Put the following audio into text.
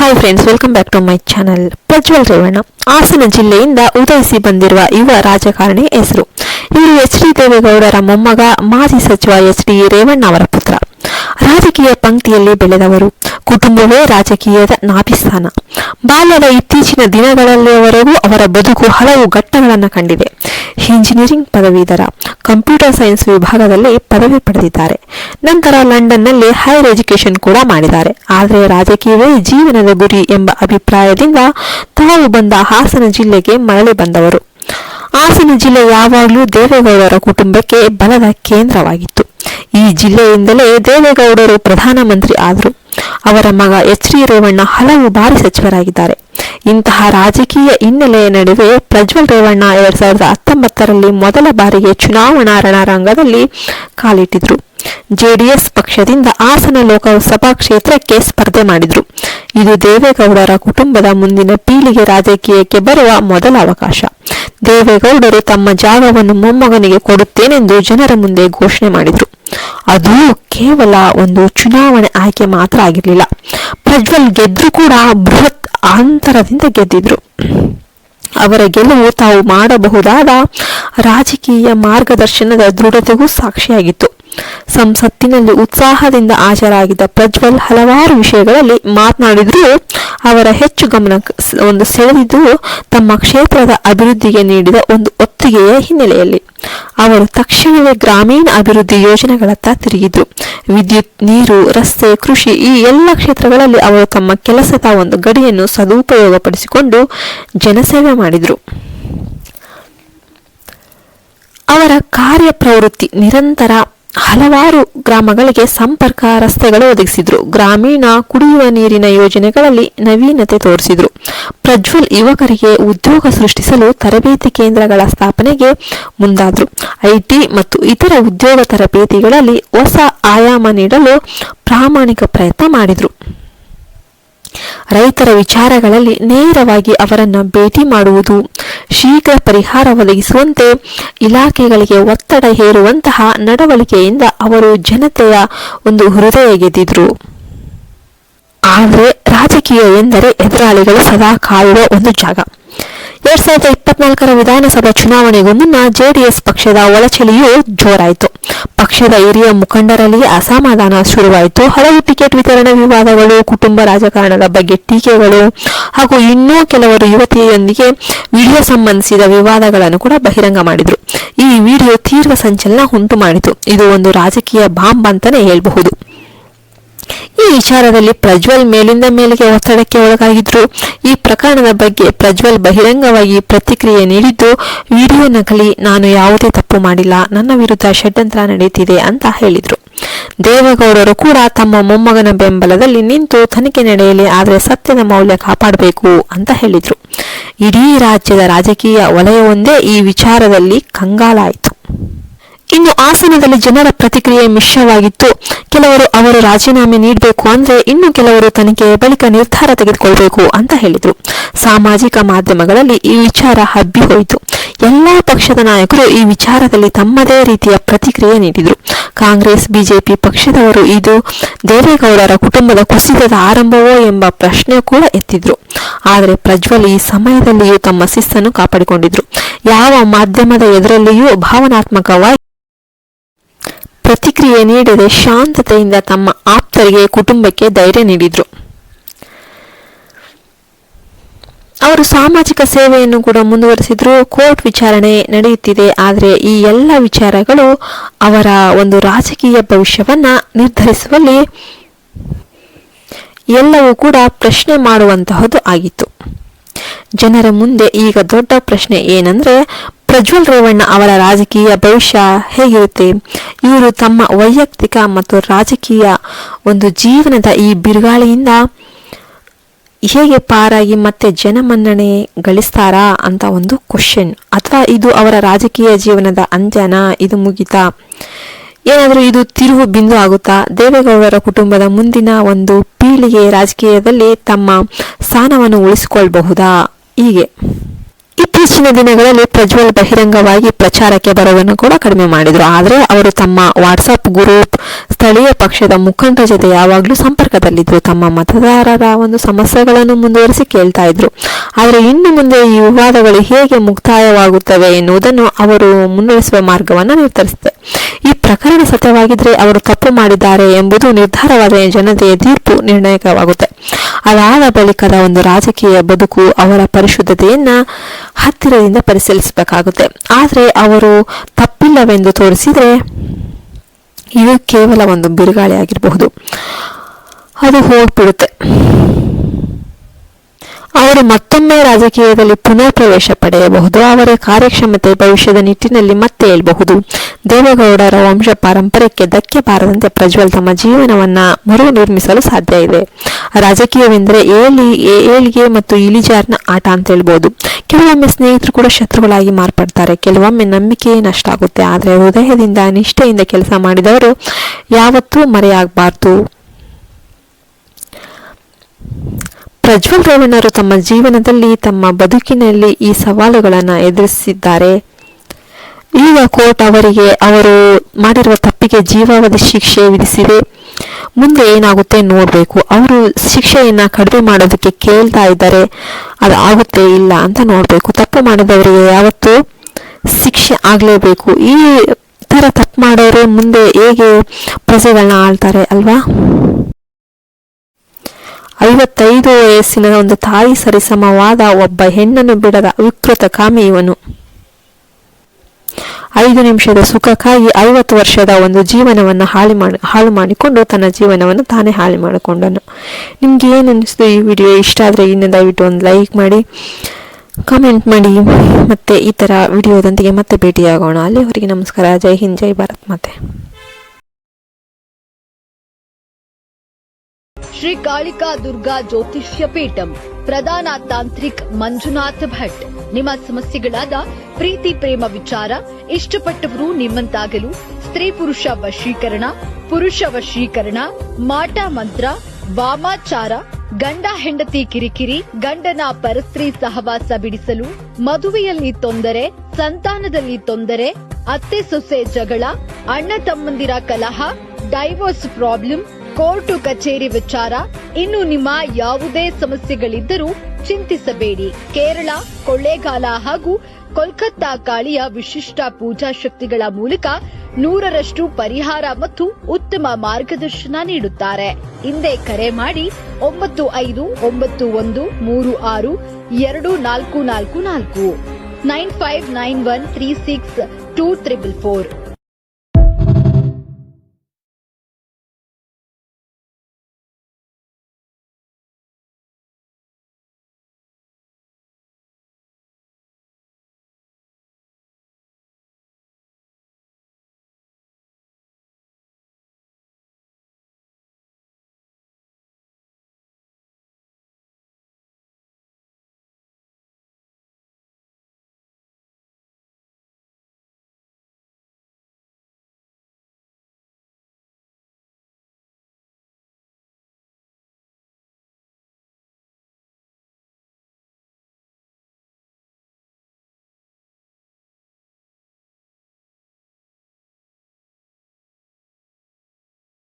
Hi friends, welcome back to my channel. Prajwal Revanna Hassan ಜಿಲ್ಲೆಯಿಂದ ಉದಯಿಸಿ ಬಂದಿರುವ ಯುವ ರಾಜಕಾರಣಿ ಹೆಸರು. ಇವರು ಎಚ್ ಡಿ ದೇವೇಗೌಡರ ಮೊಮ್ಮಗ, ಮಾಜಿ ಸಚಿವ ಎಚ್ ಡಿ ರೇವಣ್ಣ ಅವರ ಪುತ್ರ. ರಾಜಕೀಯ ಪಂಕ್ತಿಯಲ್ಲಿ ಬೆಳೆದವರು. ಕುಟುಂಬವೇ ರಾಜಕೀಯದ ನಾಭಿಸ್ಥಾನ. ಬಾಲ್ಯದ ಇತ್ತೀಚಿನ ದಿನಗಳಲ್ಲಿವರೆಗೂ ಅವರ ಬದುಕು ಹಲವು ಘಟ್ಟಗಳನ್ನು ಕಂಡಿದೆ. ಇಂಜಿನಿಯರಿಂಗ್ ಪದವೀಧರ, ಕಂಪ್ಯೂಟರ್ ಸೈನ್ಸ್ ವಿಭಾಗದಲ್ಲಿ ಪದವಿ ಪಡೆದಿದ್ದಾರೆ. ನಂತರ ಲಂಡನ್ನಲ್ಲಿ ಹೈಯರ್ ಎಜುಕೇಶನ್ ಕೂಡ ಮಾಡಿದ್ದಾರೆ. ಆದರೆ ರಾಜಕೀಯವೇ ಜೀವನದ ಗುರಿ ಎಂಬ ಅಭಿಪ್ರಾಯದಿಂದ ತಾವು ಬಂದ ಹಾಸನ ಜಿಲ್ಲೆಗೆ ಮರಳಿ ಬಂದವರು. ಹಾಸನ ಜಿಲ್ಲೆ ಯಾವಾಗಲೂ ದೇವೇಗೌಡರ ಕುಟುಂಬಕ್ಕೆ ಬಲದ ಕೇಂದ್ರವಾಗಿತ್ತು. ಈ ಜಿಲ್ಲೆಯಿಂದಲೇ ದೇವೇಗೌಡರು ಪ್ರಧಾನಮಂತ್ರಿ ಆದರು. ಅವರ ಮಗ ಎಚ್ ಡಿ ರೇವಣ್ಣ ಹಲವು ಬಾರಿ ಸಚಿವರಾಗಿದ್ದಾರೆ. ಇಂತಹ ರಾಜಕೀಯ ಹಿನ್ನೆಲೆಯ ನಡುವೆ ಪ್ರಜ್ವಲ್ ರೇವಣ್ಣ 2019ರಲ್ಲಿ ಮೊದಲ ಬಾರಿಗೆ ಚುನಾವಣಾ ರಣರಂಗದಲ್ಲಿ ಕಾಲಿಟ್ಟಿದ್ರು. ಜೆಡಿಎಸ್ ಪಕ್ಷದಿಂದ ಹಾಸನ ಲೋಕಸಭಾ ಕ್ಷೇತ್ರಕ್ಕೆ ಸ್ಪರ್ಧೆ ಮಾಡಿದ್ರು. ಇದು ದೇವೇಗೌಡರ ಕುಟುಂಬದ ಮುಂದಿನ ಪೀಳಿಗೆ ರಾಜಕೀಯಕ್ಕೆ ಬರುವ ಮೊದಲ ಅವಕಾಶ. ದೇವೇಗೌಡರು ತಮ್ಮ ಜಾಗವನ್ನು ಮೊಮ್ಮಗನಿಗೆ ಕೊಡುತ್ತೇನೆಂದು ಜನರ ಮುಂದೆ ಘೋಷಣೆ ಮಾಡಿದ್ರು. ಅದು ಕೇವಲ ಒಂದು ಚುನಾವಣೆ ಆಯ್ಕೆ ಮಾತ್ರ ಆಗಿರಲಿಲ್ಲ. ಪ್ರಜ್ವಲ್ ಗೆದ್ರು ಕೂಡ ಬೃಹತ್ ಅಂತರದಿಂದ ಗೆದ್ದಿದ್ರು. ಅವರ ಗೆಲುವು ತಾವು ಮಾಡಬಹುದಾದ ರಾಜಕೀಯ ಮಾರ್ಗದರ್ಶನದ ದೃಢತೆಗೂ ಸಾಕ್ಷಿಯಾಗಿತ್ತು. ಸಂಸತ್ತಿನಲ್ಲಿ ಉತ್ಸಾಹದಿಂದ ಹಾಜರಾಗಿದ್ದ ಪ್ರಜ್ವಲ್ ಹಲವಾರು ವಿಷಯಗಳಲ್ಲಿ ಮಾತನಾಡಿದರೂ ಅವರ ಹೆಚ್ಚು ಗಮನ ಸೆಳೆದಿದ್ದು ತಮ್ಮ ಕ್ಷೇತ್ರದ ಅಭಿವೃದ್ಧಿಗೆ ನೀಡಿದ ಒಂದು ಒತ್ತಿಗೆಯ ಹಿನ್ನೆಲೆಯಲ್ಲಿ. ಅವರು ತಕ್ಷಣವೇ ಗ್ರಾಮೀಣ ಅಭಿವೃದ್ಧಿ ಯೋಜನೆಗಳತ್ತ ತಿರುಗಿದ್ರು. ವಿದ್ಯುತ್, ನೀರು, ರಸ್ತೆ, ಕೃಷಿ ಈ ಎಲ್ಲ ಕ್ಷೇತ್ರಗಳಲ್ಲಿ ಅವರು ತಮ್ಮ ಕೆಲಸದ ಒಂದು ಗಡಿಯನ್ನು ಸದುಪಯೋಗಪಡಿಸಿಕೊಂಡು ಜನಸೇವೆ ಮಾಡಿದರು. ಅವರ ಕಾರ್ಯಪ್ರವೃತ್ತಿ ನಿರಂತರ. ಹಲವಾರು ಗ್ರಾಮಗಳಿಗೆ ಸಂಪರ್ಕ ರಸ್ತೆಗಳು ಒದಗಿಸಿದ್ರು. ಗ್ರಾಮೀಣ ಕುಡಿಯುವ ನೀರಿನ ಯೋಜನೆಗಳಲ್ಲಿ ನವೀನತೆ ತೋರಿಸಿದ್ರು. ಪ್ರಜ್ವಲ್ ಯುವಕರಿಗೆ ಉದ್ಯೋಗ ಸೃಷ್ಟಿಸಲು ತರಬೇತಿ ಕೇಂದ್ರಗಳ ಸ್ಥಾಪನೆಗೆ ಮುಂದಾದ್ರು. ಐಟಿ ಮತ್ತು ಇತರ ಉದ್ಯೋಗ ತರಬೇತಿಗಳಲ್ಲಿ ಹೊಸ ಆಯಾಮ ನೀಡಲು ಪ್ರಾಮಾಣಿಕ ಪ್ರಯತ್ನ ಮಾಡಿದ್ರು. ರೈತರ ವಿಚಾರಗಳಲ್ಲಿ ನೇರವಾಗಿ ಅವರನ್ನು ಭೇಟಿ ಮಾಡುವುದು, ಶೀಘ್ರ ಪರಿಹಾರ ಒದಗಿಸುವಂತೆ ಇಲಾಖೆಗಳಿಗೆ ಒತ್ತಡ ಹೇರುವಂತಹ ನಡವಳಿಕೆಯಿಂದ ಅವರು ಜನತೆಯ ಒಂದು ಹೃದಯ ಗೆದ್ದಿದ್ರು. ಆದರೆ ರಾಜಕೀಯ ಎಂದರೆ ಎದುರಾಳಿಗಳು ಸದಾ ಕಾಯುವ ಒಂದು ಜಾಗ. 2024ರ ವಿಧಾನಸಭಾ ಚುನಾವಣೆಗೂ ಮುನ್ನ ಜೆಡಿಎಸ್ ಪಕ್ಷದ ಒಳಚಳಿಯೂ ಜೋರಾಯಿತು. ಪಕ್ಷದ ಹಿರಿಯ ಮುಖಂಡರಲ್ಲಿ ಅಸಮಾಧಾನ ಶುರುವಾಯಿತು. ಹಲವು ಟಿಕೆಟ್ ವಿತರಣೆ ವಿವಾದಗಳು, ಕುಟುಂಬ ರಾಜಕಾರಣದ ಬಗ್ಗೆ ಟೀಕೆಗಳು ಹಾಗೂ ಇನ್ನೂ ಕೆಲವರು ಯುವತಿಯೊಂದಿಗೆ ವಿಡಿಯೋ ಸಂಬಂಧಿಸಿದ ವಿವಾದಗಳನ್ನು ಕೂಡ ಬಹಿರಂಗ ಮಾಡಿದ್ರು. ಈ ವಿಡಿಯೋ ತೀವ್ರ ಸಂಚಲನ ಉಂಟು ಮಾಡಿತು. ಇದು ಒಂದು ರಾಜಕೀಯ ಬಾಂಬ್ ಅಂತಾನೆ ಹೇಳಬಹುದು. ಈ ವಿಚಾರದಲ್ಲಿ ಪ್ರಜ್ವಲ್ ಮೇಲಿಂದ ಮೇಲಿಗೆ ಒತ್ತಡಕ್ಕೆ ಒಳಗಾಗಿದ್ರು. ಈ ಪ್ರಕರಣದ ಬಗ್ಗೆ ಪ್ರಜ್ವಲ್ ಬಹಿರಂಗವಾಗಿ ಪ್ರತಿಕ್ರಿಯೆ ನೀಡಿದ್ದು, ವಿಡಿಯೋ ನಕಲಿ, ನಾನು ಯಾವುದೇ ತಪ್ಪು ಮಾಡಿಲ್ಲ, ನನ್ನ ವಿರುದ್ಧ ಷಡ್ಯಂತ್ರ ನಡೆಯುತ್ತಿದೆ ಅಂತ ಹೇಳಿದ್ರು. ದೇವೇಗೌಡರು ಕೂಡ ತಮ್ಮ ಮೊಮ್ಮಗನ ಬೆಂಬಲದಲ್ಲಿ ನಿಂತು ತನಿಖೆ ನಡೆಯಲಿ, ಆದರೆ ಸತ್ಯದ ಮೌಲ್ಯ ಕಾಪಾಡಬೇಕು ಅಂತ ಹೇಳಿದ್ರು. ಇಡೀ ರಾಜ್ಯದ ರಾಜಕೀಯ ವಲಯವೊಂದೇ ಈ ವಿಚಾರದಲ್ಲಿ ಕಂಗಾಲಾಯಿತು. ಇನ್ನು ಹಾಸನದಲ್ಲಿ ಜನರ ಪ್ರತಿಕ್ರಿಯೆ ಮಿಶ್ರವಾಗಿತ್ತು. ಕೆಲವರು ಅವರು ರಾಜೀನಾಮೆ ನೀಡಬೇಕು ಅಂದ್ರೆ, ಇನ್ನು ಕೆಲವರು ತನಿಖೆಯ ಬಳಿಕ ನಿರ್ಧಾರ ತೆಗೆದುಕೊಳ್ಬೇಕು ಅಂತ ಹೇಳಿದ್ರು. ಸಾಮಾಜಿಕ ಮಾಧ್ಯಮಗಳಲ್ಲಿ ಈ ವಿಚಾರ ಹಬ್ಬಿ ಹೋಯಿತು. ಎಲ್ಲಾ ಪಕ್ಷದ ನಾಯಕರು ಈ ವಿಚಾರದಲ್ಲಿ ತಮ್ಮದೇ ರೀತಿಯ ಪ್ರತಿಕ್ರಿಯೆ ನೀಡಿದ್ರು. ಕಾಂಗ್ರೆಸ್, ಬಿಜೆಪಿ ಪಕ್ಷದವರು ಇದು ದೇವೇಗೌಡರ ಕುಟುಂಬದ ಕುಸಿತದ ಆರಂಭವೋ ಎಂಬ ಪ್ರಶ್ನೆ ಕೂಡ ಎತ್ತಿದ್ರು. ಆದರೆ ಪ್ರಜ್ವಲ್ ಈ ಸಮಯದಲ್ಲಿಯೂ ತಮ್ಮ ಶಿಸ್ತನ್ನು ಕಾಪಾಡಿಕೊಂಡಿದ್ರು. ಯಾವ ಮಾಧ್ಯಮದ ಎದುರಲ್ಲಿಯೂ ಭಾವನಾತ್ಮಕವಾಗಿ ಪ್ರತಿಕ್ರಿಯೆ ನೀಡದೆ ಶಾಂತತೆಯಿಂದ ತಮ್ಮ ಆಪ್ತರಿಗೆ, ಕುಟುಂಬಕ್ಕೆ ಧೈರ್ಯ ನೀಡಿದ್ರು. ಅವರು ಸಾಮಾಜಿಕ ಸೇವೆಯನ್ನು ಕೂಡ ಮುಂದುವರೆಸಿದ್ರು. ಕೋರ್ಟ್ ವಿಚಾರಣೆ ನಡೆಯುತ್ತಿದೆ. ಆದರೆ ಈ ಎಲ್ಲ ವಿಚಾರಗಳು ಅವರ ಒಂದು ರಾಜಕೀಯ ಭವಿಷ್ಯವನ್ನ ನಿರ್ಧರಿಸುವಲ್ಲಿ ಎಲ್ಲವೂ ಕೂಡ ಪ್ರಶ್ನೆ ಮಾಡುವಂತಹದ್ದು ಆಗಿತ್ತು. ಜನರ ಮುಂದೆ ಈಗ ದೊಡ್ಡ ಪ್ರಶ್ನೆ ಏನಂದ್ರೆ, ಪ್ರಜ್ವಲ್ ರೇವಣ್ಣ ಅವರ ರಾಜಕೀಯ ಭವಿಷ್ಯ ಹೇಗಿರುತ್ತೆ? ಇವರು ತಮ್ಮ ವೈಯಕ್ತಿಕ ಮತ್ತು ರಾಜಕೀಯ ಒಂದು ಜೀವನದ ಈ ಬಿರುಗಾಳಿಯಿಂದ ಹೇಗೆ ಪಾರಾಗಿ ಮತ್ತೆ ಜನಮನ್ನಣೆ ಗಳಿಸ್ತಾರಾ ಅಂತ ಒಂದು ಕ್ವಶನ್. ಅಥವಾ ಇದು ಅವರ ರಾಜಕೀಯ ಜೀವನದ ಅಂತ್ಯನಾ? ಇದು ಮುಗಿತಾ? ಏನಾದರೂ ಇದು ತಿರುವು ಬಿಂದು ಆಗುತ್ತಾ? ದೇವೇಗೌಡರ ಕುಟುಂಬದ ಮುಂದಿನ ಒಂದು ಪೀಳಿಗೆ ರಾಜಕೀಯದಲ್ಲಿ ತಮ್ಮ ಸ್ಥಾನವನ್ನು ಉಳಿಸಿಕೊಳ್ಳಬಹುದಾ? ಹೀಗೆ ಇತ್ತೀಚಿನ ದಿನಗಳಲ್ಲಿ ಪ್ರಜ್ವಲ್ ಬಹಿರಂಗವಾಗಿ ಪ್ರಚಾರಕ್ಕೆ ಬರೋದನ್ನು ಕೂಡ ಕಡಿಮೆ ಮಾಡಿದ್ರು. ಆದರೆ ಅವರು ತಮ್ಮ ವಾಟ್ಸಪ್ ಗ್ರೂಪ್, ಸ್ಥಳೀಯ ಪಕ್ಷದ ಮುಖಂಡರ ಜೊತೆ ಯಾವಾಗಲೂ ಸಂಪರ್ಕದಲ್ಲಿದ್ದರು. ತಮ್ಮ ಮತದಾರರ ಒಂದು ಸಮಸ್ಯೆಗಳನ್ನು ಮುಂದುವರಿಸಿ ಕೇಳ್ತಾ ಇದ್ರು. ಆದರೆ ಇನ್ನು ಮುಂದೆ ಈ ವಿವಾದಗಳು ಹೇಗೆ ಮುಕ್ತಾಯವಾಗುತ್ತವೆ ಎನ್ನುವುದನ್ನು ಅವರು ಮುನ್ನಡೆಸುವ ಮಾರ್ಗವನ್ನು ನಿರ್ಧರಿಸಿದೆ. ಈ ಪ್ರಕರಣ ಸತ್ಯವಾಗಿದ್ರೆ ಅವರು ತಪ್ಪು ಮಾಡಿದ್ದಾರೆ ಎಂಬುದು ನಿರ್ಧಾರವಾದ ಜನತೆಯ ತೀರ್ಪು ನಿರ್ಣಾಯಕವಾಗುತ್ತೆ. ಅದಾದ ಬಳಿಕದ ಒಂದು ರಾಜಕೀಯ ಬದುಕು ಅವರ ಪರಿಶುದ್ಧತೆಯನ್ನ ಹತ್ತಿರದಿಂದ ಪರಿಶೀಲಿಸಬೇಕಾಗುತ್ತೆ. ಆದರೆ ಅವರು ತಪ್ಪಿಲ್ಲವೆಂದು ತೋರಿಸಿದರೆ ಇದು ಕೇವಲ ಒಂದು ಬಿರುಗಾಳಿ ಆಗಿರಬಹುದು, ಅದು ಹೋಗ್ಬಿಡುತ್ತೆ. ಅವರು ಮತ್ತೊಮ್ಮೆ ರಾಜಕೀಯದಲ್ಲಿ ಪುನಃ ಪ್ರವೇಶ ಪಡೆಯಬಹುದು. ಅವರ ಕಾರ್ಯಕ್ಷಮತೆ ಭವಿಷ್ಯದ ನಿಟ್ಟಿನಲ್ಲಿ ಮತ್ತೆ ಏಳಬಹುದು. ದೇವೇಗೌಡರ ವಂಶ ಪಾರಂಪರ್ಯಕ್ಕೆ ಧಕ್ಕೆ ಬಾರದಂತೆ ಪ್ರಜ್ವಲ್ ತಮ್ಮ ಜೀವನವನ್ನ ಮರು ನಿರ್ಮಿಸಲು ಸಾಧ್ಯ ಇದೆ. ರಾಜಕೀಯವೆಂದರೆ ಏಳಿಗೆ ಮತ್ತು ಇಳಿಜಾರಿನ ಆಟ ಅಂತ ಹೇಳ್ಬೋದು. ಕೆಲವೊಮ್ಮೆ ಸ್ನೇಹಿತರು ಕೂಡ ಶತ್ರುಗಳಾಗಿ ಮಾರ್ಪಡ್ತಾರೆ. ಕೆಲವೊಮ್ಮೆ ನಂಬಿಕೆ ನಷ್ಟ ಆಗುತ್ತೆ. ಆದರೆ ಹೃದಯದಿಂದ ನಿಷ್ಠೆಯಿಂದ ಕೆಲಸ ಮಾಡಿದವರು ಯಾವತ್ತೂ ಮರೆಯಾಗಬಾರ್ದು. ಪ್ರಜ್ವಲ್ ರೇವಣ್ಣರು ತಮ್ಮ ಜೀವನದಲ್ಲಿ ತಮ್ಮ ಬದುಕಿನಲ್ಲಿ ಈ ಸವಾಲುಗಳನ್ನು ಎದುರಿಸಿದ್ದಾರೆ. ಈಗ ಕೋರ್ಟ್ ಅವರಿಗೆ ಅವರು ಮಾಡಿರುವ ತಪ್ಪಿಗೆ ಜೀವಾವಧಿ ಶಿಕ್ಷೆ ವಿಧಿಸಿವೆ. ಮುಂದೆ ಏನಾಗುತ್ತೆ ನೋಡಬೇಕು. ಅವರು ಶಿಕ್ಷೆಯನ್ನ ಕಡಿಮೆ ಮಾಡೋದಕ್ಕೆ ಕೇಳ್ತಾ ಇದ್ದಾರೆ. ಅದು ಆಗುತ್ತೆ ಇಲ್ಲ ಅಂತ ನೋಡಬೇಕು. ತಪ್ಪು ಮಾಡಿದವರಿಗೆ ಯಾವತ್ತೂ ಶಿಕ್ಷೆ ಆಗಲೇಬೇಕು. ಈ ಥರ ತಪ್ಪು ಮಾಡೋರು ಮುಂದೆ ಹೇಗೆ ಪ್ರಜೆಗಳನ್ನ ಆಳ್ತಾರೆ ಅಲ್ವಾ? 55 ವಯಸ್ಸಿನ ಒಂದು ತಾಯಿ ಸರಿಸಮವಾದ ಒಬ್ಬ ಹೆಣ್ಣನ್ನು ಬಿಡದ ವಿಕೃತ ಕಾಮಿ ಇವನು. 5 ನಿಮಿಷದ ಸುಖಕ್ಕಾಗಿ 50 ವರ್ಷದ ಒಂದು ಜೀವನವನ್ನು ಹಾಳು ಮಾಡಿಕೊಂಡು ತನ್ನ ಜೀವನವನ್ನು ತಾನೇ ಹಾಳು ಮಾಡಿಕೊಂಡನು. ನಿಮ್ಗೆ ಏನು ಅನಿಸ್ತು ಈ ವಿಡಿಯೋ? ಇಷ್ಟ ಆದರೆ ಇನ್ನು ದಯವಿಟ್ಟು ಒಂದು ಲೈಕ್ ಮಾಡಿ, ಕಾಮೆಂಟ್ ಮಾಡಿ. ಮತ್ತೆ ಈ ಥರ ವಿಡಿಯೋದೊಂದಿಗೆ ಮತ್ತೆ ಭೇಟಿಯಾಗೋಣ. ಅಲ್ಲಿವರೆಗೆ ನಮಸ್ಕಾರ. ಜೈ ಹಿಂದ್, ಜೈ ಭಾರತ್ ಮಾತೆ. ಶ್ರೀ ಕಾಳಿಕಾ ದುರ್ಗಾ ಜ್ಯೋತಿಷ್ಯ ಪೀಠಂ, ಪ್ರಧಾನ ತಾಂತ್ರಿಕ್ ಮಂಜುನಾಥ್ ಭಟ್. ನಿಮ್ಮ ಸಮಸ್ಯೆಗಳಾದ ಪ್ರೀತಿ ಪ್ರೇಮ ವಿಚಾರ, ಇಷ್ಟಪಟ್ಟವರು ನಿಮ್ಮಂತಾಗಲು, ಸ್ತ್ರೀ ಪುರುಷ ವಶೀಕರಣ, ಪುರುಷ ವಶೀಕರಣ, ಮಾಟ ಮಂತ್ರ, ವಾಮಾಚಾರ, ಗಂಡ ಹೆಂಡತಿ ಕಿರಿಕಿರಿ, ಗಂಡನ ಪರಸ್ತ್ರೀ ಸಹವಾಸ ಬಿಡಿಸಲು, ಮದುವೆಯಲ್ಲಿ ತೊಂದರೆ, ಸಂತಾನದಲ್ಲಿ ತೊಂದರೆ, ಅತ್ತೆ ಸೊಸೆ ಜಗಳ, ಅಣ್ಣ ತಮ್ಮಂದಿರ ಕಲಹ, ಡೈವೋರ್ಸ್ ಪ್ರಾಬ್ಲಮ್, ಕೋರ್ಟು ಕಚೇರಿ ವಿಚಾರ, ಇನ್ನು ನಿಮ್ಮ ಯಾವುದೇ ಸಮಸ್ಯೆಗಳಿದ್ದರೂ ಚಿಂತಿಸಬೇಡಿ. ಕೇರಳ, ಕೊಳ್ಳೇಗಾಲ ಹಾಗೂ ಕೋಲ್ಕತ್ತಾ ಕಾಳಿಯ ವಿಶಿಷ್ಟ ಪೂಜಾ ಶಕ್ತಿಗಳ ಮೂಲಕ 100ರಷ್ಟು ಪರಿಹಾರ ಮತ್ತು ಉತ್ತಮ ಮಾರ್ಗದರ್ಶನ ನೀಡುತ್ತಾರೆ. ಹಿಂದೆ ಕರೆ ಮಾಡಿ 9591362444 9591362444.